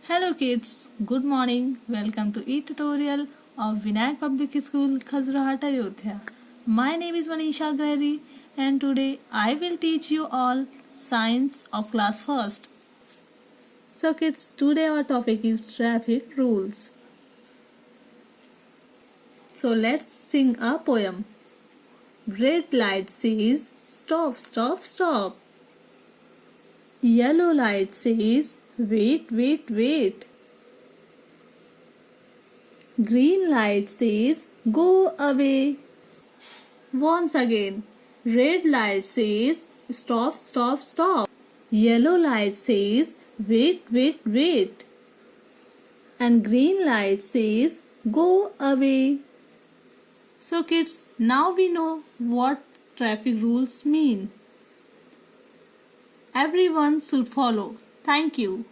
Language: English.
Hello kids, good morning. Welcome to e-tutorial of Vinayak Public School, Khajurahat, Ayodhya. My name is Manisha Gahri and today I will teach you all science of class first. So kids, today our topic is traffic rules. So let's sing a poem. Red light says stop, stop, stop. Yellow light says wait, wait, wait. Green light says go away. Once again, red light says stop, stop, stop. Yellow light says wait, wait, wait. And green light says go away. So kids, now we know what traffic rules mean. Everyone should follow. Thank you.